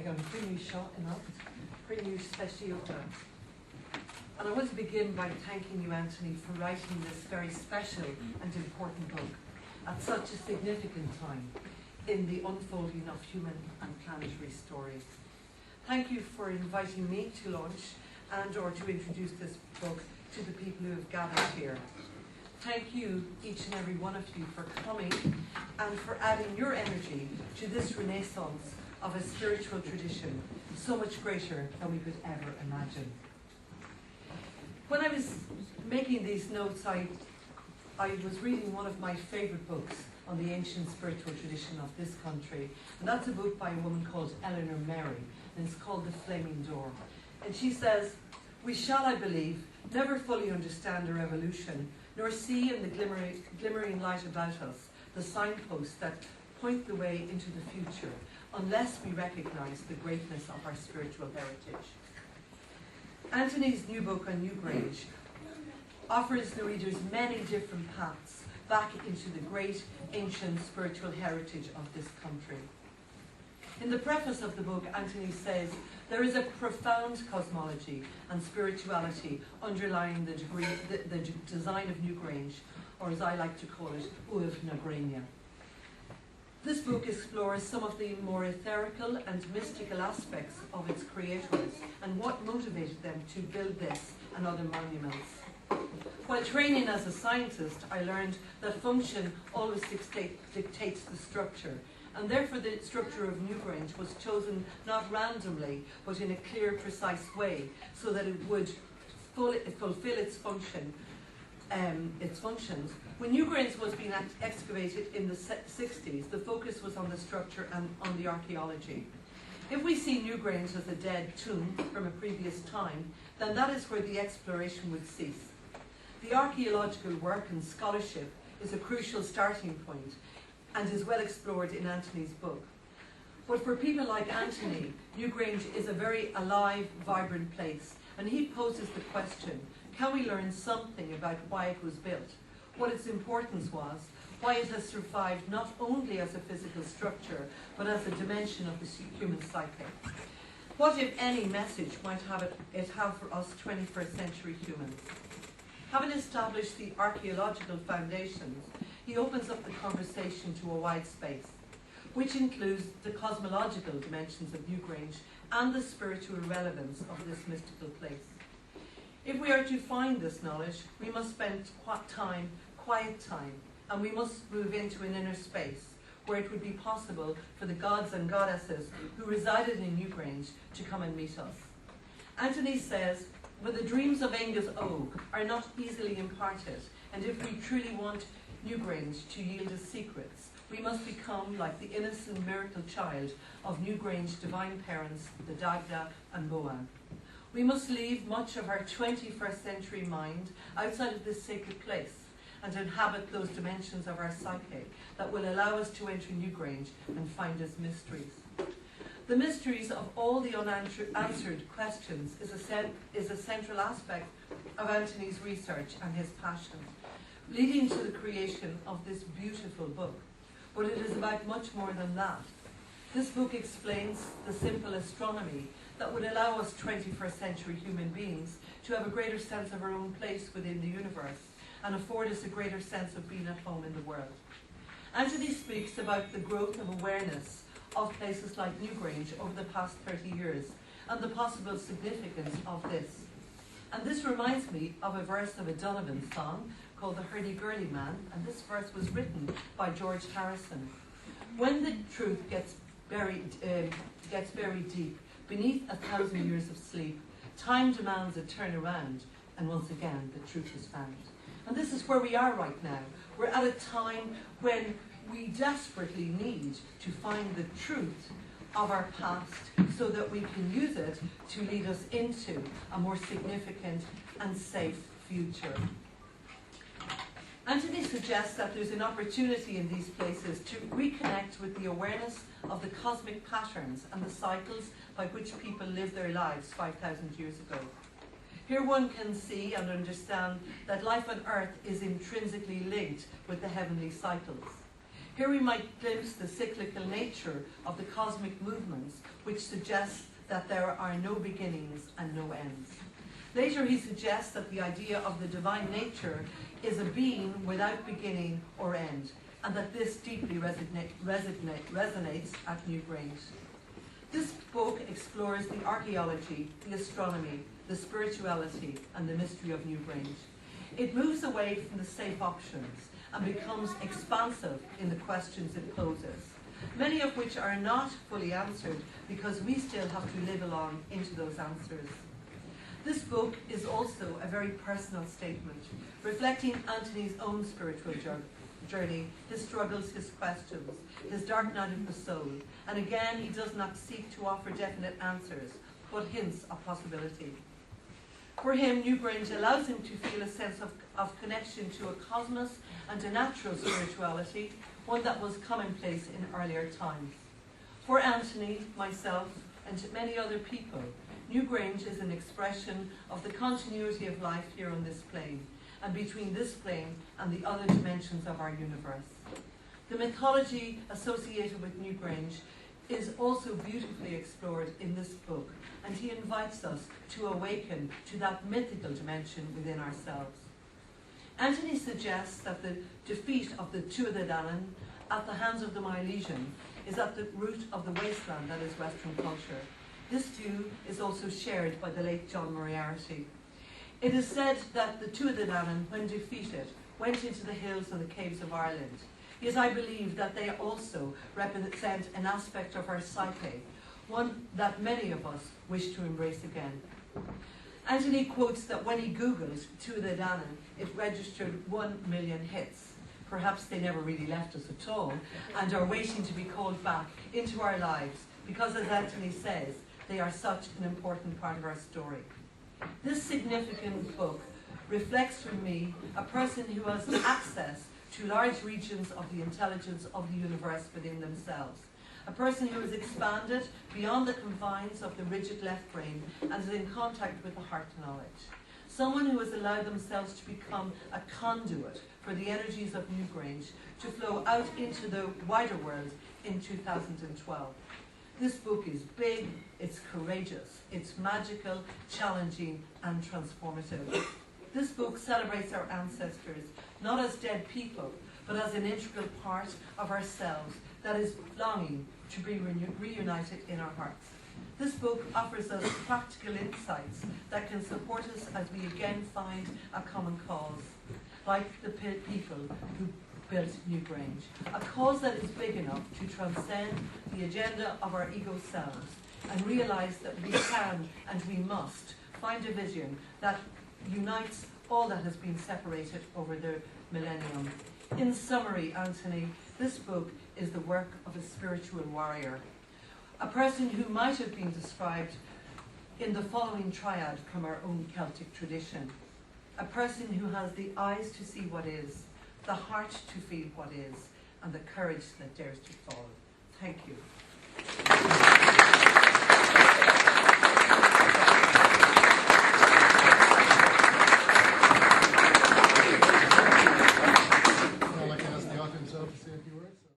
an príomh seo in príomh speisialta. And I want to begin by thanking you, Anthony, for writing this very special and important book at such a significant time in the unfolding of human and planetary story. Thank you for inviting me to launch and or to introduce this book to the people who have gathered here. Thank you, each and every one of you, for coming and for adding your energy to this renaissance of a spiritual tradition so much greater than we could ever imagine. When I was making these notes, I was reading one of my favourite books on the ancient spiritual tradition of this country, and that's a book by a woman called Eleanor Mary, and it's called The Flaming Door. And she says, "We shall, I believe, never fully understand our evolution, nor see in the glimmering light about us the signposts that point the way into the future, unless we recognise the greatness of our spiritual heritage." Anthony's new book on Newgrange offers the readers many different paths back into the great ancient spiritual heritage of this country. In the preface of the book, Anthony says, there is a profound cosmology and spirituality underlying the design of Newgrange, or as I like to call it, Uav Nagrania. This book explores some of the more etherical and mystical aspects of its creators and what motivated them to build this and other monuments. While training as a scientist, I learned that function always dictates the structure, and therefore the structure of Newgrange was chosen not randomly, but in a clear, precise way, so that it would fulfill its function. Its functions. When Newgrange was being excavated in the 60s, the focus was on the structure and on the archaeology. If we see Newgrange as a dead tomb from a previous time, then that is where the exploration would cease. The archaeological work and scholarship is a crucial starting point and is well explored in Anthony's book. But for people like Anthony, Newgrange is a very alive, vibrant place, and he poses the question, can we learn something about why it was built, what its importance was, why it has survived not only as a physical structure, but as a dimension of the human psyche? What, if any, message might it have for us 21st century humans? Having established the archaeological foundations, he opens up the conversation to a wide space, which includes the cosmological dimensions of Newgrange and the spiritual relevance of this mystical place. If we are to find this knowledge, we must spend quiet time, and we must move into an inner space where it would be possible for the gods and goddesses who resided in Newgrange to come and meet us. Anthony says, but the dreams of Angus Og are not easily imparted, and if we truly want Newgrange to yield us secrets, we must become like the innocent miracle child of Newgrange divine parents, the Dagda and Moan. We must leave much of our 21st century mind outside of this sacred place and inhabit those dimensions of our psyche that will allow us to enter Newgrange and find its mysteries. The mysteries of all the unanswered questions is a central aspect of Anthony's research and his passion, leading to the creation of this beautiful book. But it is about much more than that. This book explains the simple astronomy that would allow us 21st century human beings to have a greater sense of our own place within the universe and afford us a greater sense of being at home in the world. Anthony speaks about the growth of awareness of places like Newgrange over the past 30 years and the possible significance of this. And this reminds me of a verse of a Donovan song called The Hurdy-Gurdy Man, and this verse was written by George Harrison. When the truth gets buried deep, beneath 1,000 years of sleep, time demands a turnaround, and once again, the truth is found. And this is where we are right now. We're at a time when we desperately need to find the truth of our past so that we can use it to lead us into a more significant and safe future. Anthony suggests that there's an opportunity in these places to reconnect with the awareness of the cosmic patterns and the cycles by which people lived their lives 5,000 years ago. Here one can see and understand that life on earth is intrinsically linked with the heavenly cycles. Here we might glimpse the cyclical nature of the cosmic movements, which suggests that there are no beginnings and no ends. Later he suggests that the idea of the divine nature is a being without beginning or end, and that this deeply resonates at Newgrange. This book explores the archaeology, the astronomy, the spirituality, and the mystery of Newgrange. It moves away from the safe options and becomes expansive in the questions it poses, many of which are not fully answered because we still have to live along into those answers. This book is also a very personal statement, reflecting Anthony's own spiritual journey, his struggles, his questions, his dark night of the soul. And again, he does not seek to offer definite answers, but hints of possibility. For him, Newgrange allows him to feel a sense of connection to a cosmos and a natural spirituality, one that was commonplace in earlier times. For Anthony, myself, and many other people, Newgrange is an expression of the continuity of life here on this plane, and between this plane and the other dimensions of our universe. The mythology associated with Newgrange is also beautifully explored in this book, and he invites us to awaken to that mythical dimension within ourselves. Anthony suggests that the defeat of the Tuatha Dé Danann at the hands of the Milesian is at the root of the wasteland that is Western culture. This view is also shared by the late John Moriarty. It is said that the Tuatha Dé Danann, when defeated, went into the hills and the caves of Ireland. Yet I believe that they also represent an aspect of our psyche, one that many of us wish to embrace again. Anthony quotes that when he Googled Tuatha Dé Danann, it registered 1 million hits. Perhaps they never really left us at all and are waiting to be called back into our lives because, as Anthony says, they are such an important part of our story. This significant book reflects for me a person who has access to large regions of the intelligence of the universe within themselves. A person who has expanded beyond the confines of the rigid left brain and is in contact with the heart knowledge. Someone who has allowed themselves to become a conduit for the energies of Newgrange to flow out into the wider world in 2012. This book is big, it's courageous, it's magical, challenging, and transformative. This book celebrates our ancestors, not as dead people, but as an integral part of ourselves that is longing to be reunited in our hearts. This book offers us practical insights that can support us as we again find a common cause, like the people who built Newgrange, a cause that is big enough to transcend the agenda of our ego selves and realize that we can and we must find a vision that unites all that has been separated over the millennium. In summary, Anthony, this book is the work of a spiritual warrior, a person who might have been described in the following triad from our own Celtic tradition. A person who has the eyes to see what is, the heart to feel what is, and the courage that dares to follow. Thank you.